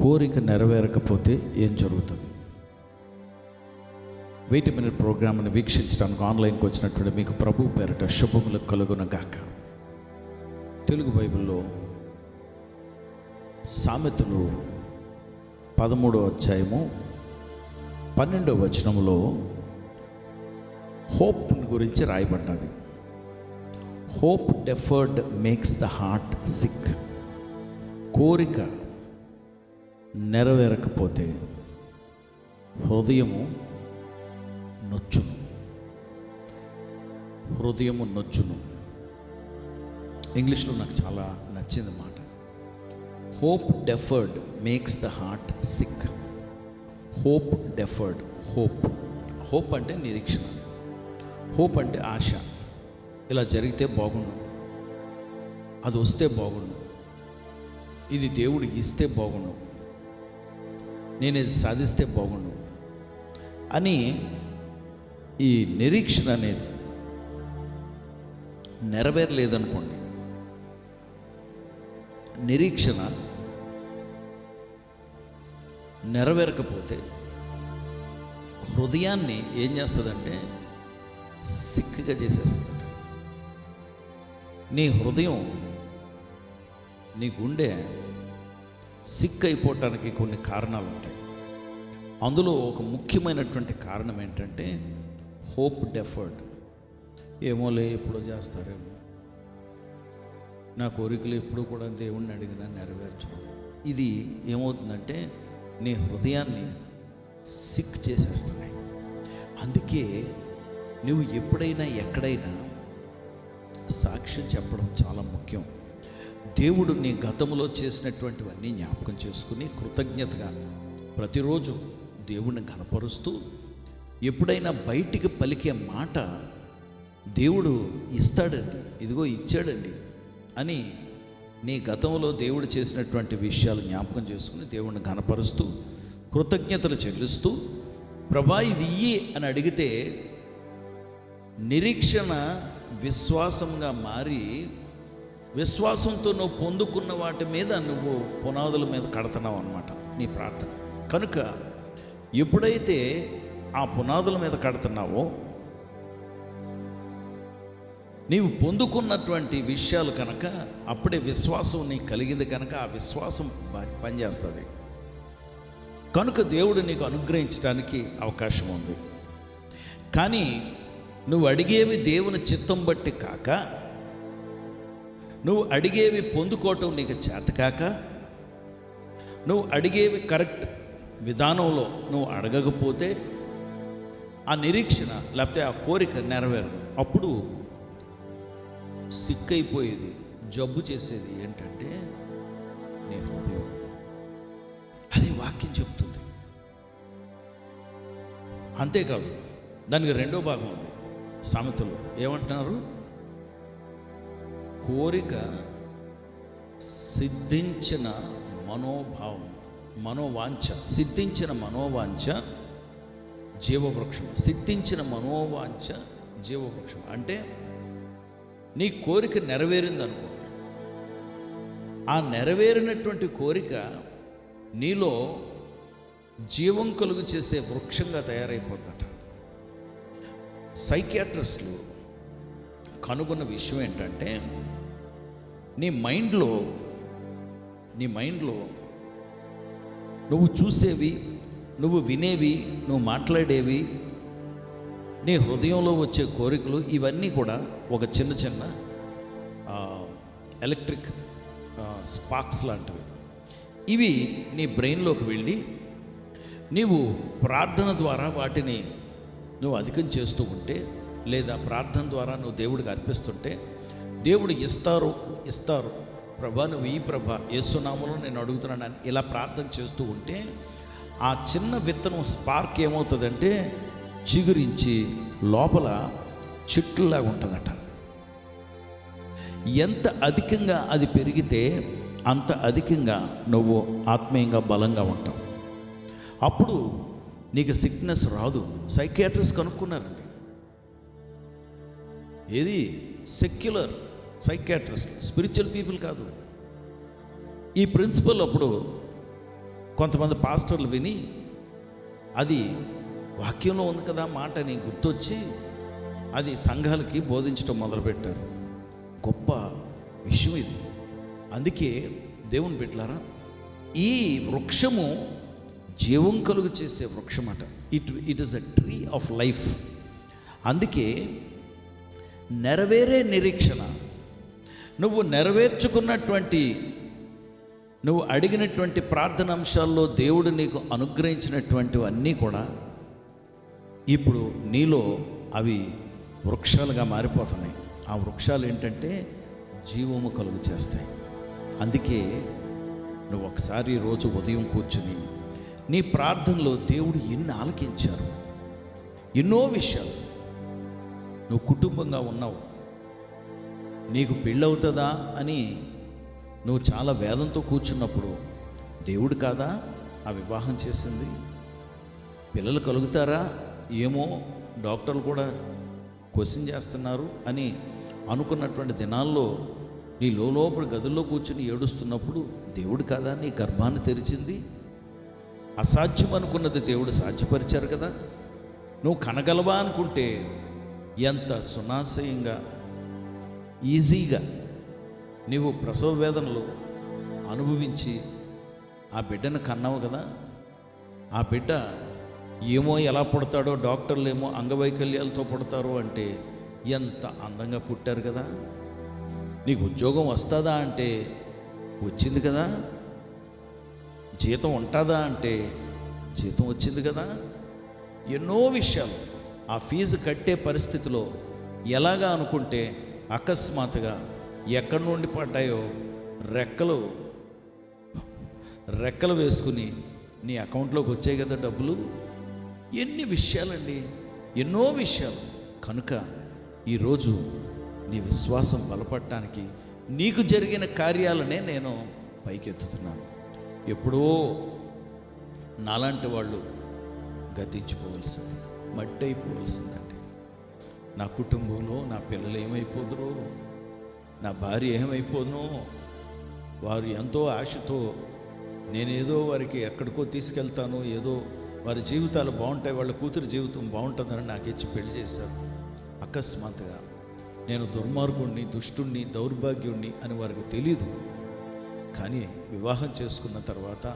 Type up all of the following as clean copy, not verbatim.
కోరిక నెరవేరకపోతే ఏం జరుగుతుంది? వెయిట్ మినిట్ ప్రోగ్రామ్ని వీక్షించడానికి ఆన్లైన్కి వచ్చినటువంటి మీకు ప్రభు పేరిట శుభములు కలుగునగాక. తెలుగు బైబిల్లో సామెతలు 13వ అధ్యాయము 12వ వచనంలో హోప్ గురించి రాయబడ్డది. Hope deferred makes the heart sick. కోరిక నెరవేరకపోతే హృదయము నొచ్చును. హృదయము నొచ్చును. ఇంగ్లీష్లో నాకు చాలా నచ్చింది మాట. Hope deferred makes the heart sick. Hope deferred. Hope అంటే నిరీక్షణ. హోప్ అంటే ఆశ. ఇలా జరిగితే బాగుండు, అది వస్తే బాగుండు, ఇది దేవుడు ఇస్తే బాగుండు, నేను ఇది సాధిస్తే బాగుండు అని ఈ నిరీక్షణ అనేది నెరవేరలేదనుకోండి, నిరీక్షణ నెరవేరకపోతే హృదయాన్ని ఏం చేస్తుందంటే సిక్గా చేసేస్తుందట. నీ హృదయం, నీ గుండె సిక్ అయిపోవటానికి కొన్ని కారణాలు ఉంటాయి. అందులో ఒక ముఖ్యమైనటువంటి కారణం ఏంటంటే హోప్ డెఫర్డ్. ఏమోలే, ఎప్పుడో చేస్తారేమో, నా కోరికలు ఎప్పుడు కూడా దేవుణ్ణి అడిగినా నెరవేర్చడం. ఇది ఏమవుతుందంటే నీ హృదయాన్ని సిక్ చేసేస్తున్నాయి. అందుకే నువ్వు ఎప్పుడైనా ఎక్కడైనా సాక్ష్యం చెప్పడం చాలా ముఖ్యం. దేవుడు నీ గతంలో చేసినటువంటివన్నీ జ్ఞాపకం చేసుకుని కృతజ్ఞతగా ప్రతిరోజు దేవుణ్ణి ఘనపరుస్తూ ఎప్పుడైనా బయటికి పలికే మాట దేవుడు ఇస్తాడండి, ఇదిగో ఇచ్చాడండి అని నీ గతంలో దేవుడు చేసినటువంటి విషయాలు జ్ఞాపకం చేసుకుని దేవుణ్ణి ఘనపరుస్తూ కృతజ్ఞతలు చెల్లిస్తూ ప్రభా ఇది ఇయ్యి అని అడిగితే నిరీక్షణ విశ్వాసంగా మారి విశ్వాసంతో నువ్వు పొందుకున్న వాటి మీద నువ్వు పునాదుల మీద కడుతున్నావు అన్నమాట నీ ప్రార్థన. కనుక ఎప్పుడైతే ఆ పునాదుల మీద కడుతున్నావో నీవు పొందుకున్నటువంటి విషయాలు కనుక అప్పుడే విశ్వాసం నీకు కలిగింది కనుక ఆ విశ్వాసం పనిచేస్తుంది. కనుక దేవుడు నీకు అనుగ్రహించడానికి అవకాశం ఉంది. కానీ నువ్వు అడిగేవి దేవుని చిత్తం బట్టి కాక, నువ్వు అడిగేవి పొందుకోవటం నీకు చేతకాక, నువ్వు అడిగేవి కరెక్ట్ విధానంలో నువ్వు అడగకపోతే ఆ నిరీక్షణ లేకపోతే ఆ కోరిక నెరవేరదు. అప్పుడు సిక్కైపోయేది, జబ్బు చేసేది ఏంటంటే నీ హృదయం. అది వాక్యం చెప్తుంది. అంతేకాదు, దానికి రెండో భాగం ఉంది. సామెతలు ఏమంటున్నారు? కోరిక సిద్ధించిన మనోభావం, మనోవాంఛ, సిద్ధించిన మనోవాంఛ జీవవృక్షం. సిద్ధించిన మనోవాంఛ జీవవృక్షం అంటే నీ కోరిక నెరవేరింది అనుకోండి, ఆ నెరవేరినటువంటి కోరిక నీలో జీవం కలుగు చేసే వృక్షంగా తయారైపోతుందట. సైకియాట్రిస్టులు కనుగొన్న విషయం ఏంటంటే నీ మైండ్లో నువ్వు చూసేవి, నువ్వు వినేవి, నువ్వు మాట్లాడేవి, నీ హృదయంలో వచ్చే కోరికలు ఇవన్నీ కూడా ఒక చిన్న చిన్న ఎలక్ట్రిక్ స్పార్క్స్ లాంటివి. ఇవి నీ బ్రెయిన్లోకి వెళ్ళి నీవు ప్రార్థన ద్వారా వాటిని నువ్వు అధికం చేస్తూ ఉంటే, లేదా ప్రార్థన ద్వారా నువ్వు దేవుడికి అర్పిస్తుంటే దేవుడు ఇస్తారు ప్రభా, నువ్వు ఈ ప్రభా యేసునామములో నేను అడుగుతున్నాను అని ఇలా ప్రార్థన చేస్తూ ఉంటే ఆ చిన్న విత్తనం స్పార్క్ ఏమవుతుందంటే చిగురించి లోపల చెట్టులాగా ఉంటుందట. ఎంత అధికంగా అది పెరిగితే అంత అధికంగా నువ్వు ఆత్మీయంగా బలంగా ఉంటావు. అప్పుడు నీకు సిక్నెస్ రాదు. సైకియాట్రిస్ట్ కనుక్కున్నారండి. ఏది సెక్యులర్ సైకియాట్రిస్ట్, స్పిరిచువల్ పీపుల్ కాదు. ఈ ప్రిన్సిపల్ అప్పుడు కొంతమంది పాస్టర్లు విని అది వాక్యంలో ఉంది కదా మాట అని గుర్తొచ్చి అది సంఘాలకి బోధించడం మొదలుపెట్టారు. గొప్ప విషయం ఇది. అందుకే దేవుని బిడ్డలారా, ఈ వృక్షము జీవం కలుగు చేసే వృక్షం అట. It is a tree of life. అందుకే నెరవేరే నిరీక్షణ, నువ్వు నెరవేర్చుకున్నటువంటి, నువ్వు అడిగినటువంటి ప్రార్థన అంశాల్లో దేవుడు నీకు అనుగ్రహించినటువంటివన్నీ కూడా ఇప్పుడు నీలో అవి వృక్షాలుగా మారిపోతున్నాయి. ఆ వృక్షాలు ఏంటంటే జీవము కలుగు చేస్తాయి. అందుకే నువ్వు ఒకసారి రోజు ఉదయం కూర్చుని నీ ప్రార్థనలో దేవుడు ఎన్ని ఆలకించారు, ఎన్నో విషయాలు. నువ్వు కుటుంబంగా ఉన్నావు, నీకు పెళ్ళవుతుందా అని నువ్వు చాలా వేదంతో కూర్చున్నప్పుడు దేవుడు కాదా ఆ వివాహం చేసింది? పిల్లలు కలుగుతారా ఏమో డాక్టర్లు కూడా క్వశ్చన్ చేస్తున్నారు అని అనుకున్నటువంటి దినాల్లో నీ లోపల గదుల్లో కూర్చుని ఏడుస్తున్నప్పుడు దేవుడు కాదా నీ గర్భాన్ని తెరిచింది? అసాధ్యం అనుకున్నది దేవుడు సాధ్యపరిచారు కదా. నువ్వు కనగలవా అనుకుంటే ఎంత సునాశయంగా ఈజీగా నీవు ప్రసవ వేదనలు అనుభవించి ఆ బిడ్డను కన్నావు కదా. ఆ బిడ్డ ఏమో ఎలా పుడతాడో, డాక్టర్లు ఏమో అంగవైకల్యాలతో పుడతారు అంటే ఎంత అందంగా పుట్టారు కదా. నీకు ఉద్యోగం వస్తుందా అంటే వచ్చింది కదా. జీతం ఉంటుందా అంటే జీతం వచ్చింది కదా. ఎన్నో విషయాలు ఆ ఫీజు కట్టే పరిస్థితిలో ఎలాగా అనుకుంటే అకస్మాత్తుగా ఎక్కడి నుండి పడ్డాయో రెక్కలు వేసుకుని నీ అకౌంట్లోకి వచ్చాయి కదా డబ్బులు. ఎన్ని విషయాలండి, ఎన్నో విషయాలు. కనుక ఈరోజు నీ విశ్వాసం బలపడటానికి నీకు జరిగిన కార్యాలనే నేను పైకెత్తుతున్నాను. ఎప్పుడో నాలాంటి వాళ్ళు గతించిపోవలసింది, మట్టి అయిపోవలసిందండి. నా కుటుంబంలో నా పిల్లలు ఏమైపోదురో, నా భార్య ఏమైపోదునో, వారు ఎంతో ఆశతో నేనేదో వారికి ఎక్కడికో తీసుకెళ్తాను, ఏదో వారి జీవితాలు బాగుంటాయి, వాళ్ళ కూతురు జీవితం బాగుంటుందని నాకు ఇచ్చి పెళ్లి చేశారు. అకస్మాత్తుగా నేను దుర్మార్గుణ్ణి, దుష్టుణ్ణి, దౌర్భాగ్యుణ్ణి అని వారికి తెలీదు. కానీ వివాహం చేసుకున్న తర్వాత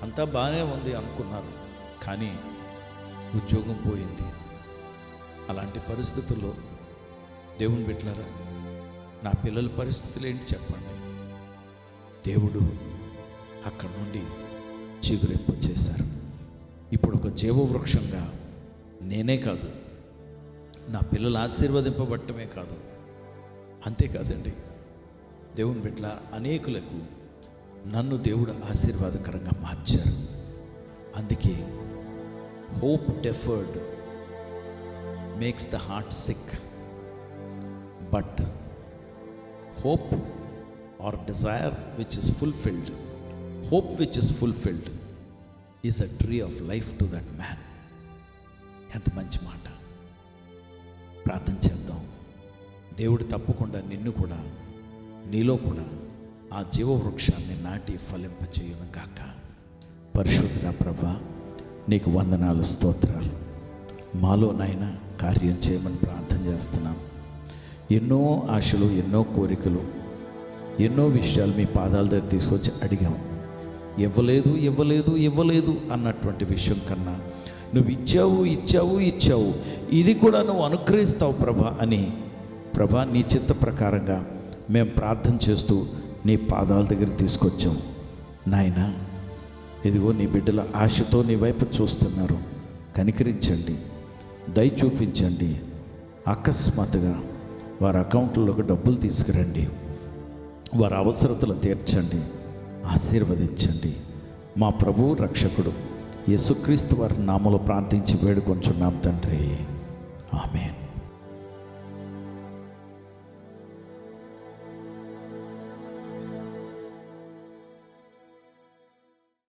అంతా బాగానే ఉంది అనుకున్నారు, కానీ ఉద్యోగం పోయింది. అలాంటి పరిస్థితుల్లో దేవుని బిడ్డలారా, నా పిల్లల పరిస్థితులు ఏంటి చెప్పండి. దేవుడు అక్కడి నుండి చిగురింపు చేశారు. ఇప్పుడు ఒక జీవవృక్షంగా నేనే కాదు, నా పిల్లలు ఆశీర్వదింపబట్టమే కాదు, అంతేకాదండి, దేవుని బిడ్డల అనేకులకు నన్ను దేవుడు ఆశీర్వాదకరంగా మార్చారు. అందుకే hope deferred makes the heart sick, but hope or desire which is fulfilled, hope which is fulfilled is a tree of life to that man. ఎంత మంచి మాట. ప్రార్థన చేద్దాం. దేవుడు తప్పకుండా నిన్ను కూడా, నీలో కూడా ఆ జీవవృక్షాన్ని నాటి ఫలింపచేయును గాక. పరిశుద్ధ ప్రభువా, నీకు వందనాలు, స్తోత్రాలు. మాలో నాయన కార్యం చేయమని ప్రార్థన చేస్తున్నాం. ఎన్నో ఆశలు, ఎన్నో కోరికలు, ఎన్నో విషయాలు మీ పాదాల దగ్గర తీసుకొచ్చి అడిగాము. ఇవ్వలేదు అన్నటువంటి విషయం కన్నా నువ్వు ఇచ్చావు, ఇది కూడా నువ్వు అనుగ్రహిస్తావు ప్రభా అని, ప్రభా నీ చిత్త ప్రకారంగా మేము ప్రార్థన చేస్తూ నీ పాదాల దగ్గర తీసుకొచ్చాం. నాయన, ఇదిగో నీ బిడ్డల ఆశతో నీ వైపు చూస్తున్నారు. కనికరించండి, దయ చూపించండి. అకస్మాత్తుగా వారి అకౌంట్లోకి డబ్బులు తీసుకురండి, వారి అవసరతలు తీర్చండి, ఆశీర్వదించండి. మా ప్రభు రక్షకుడు యేసుక్రీస్తు వారి నామములో ప్రార్థించి వేడుకొంచున్నాం తండ్రి. ఆమేన్.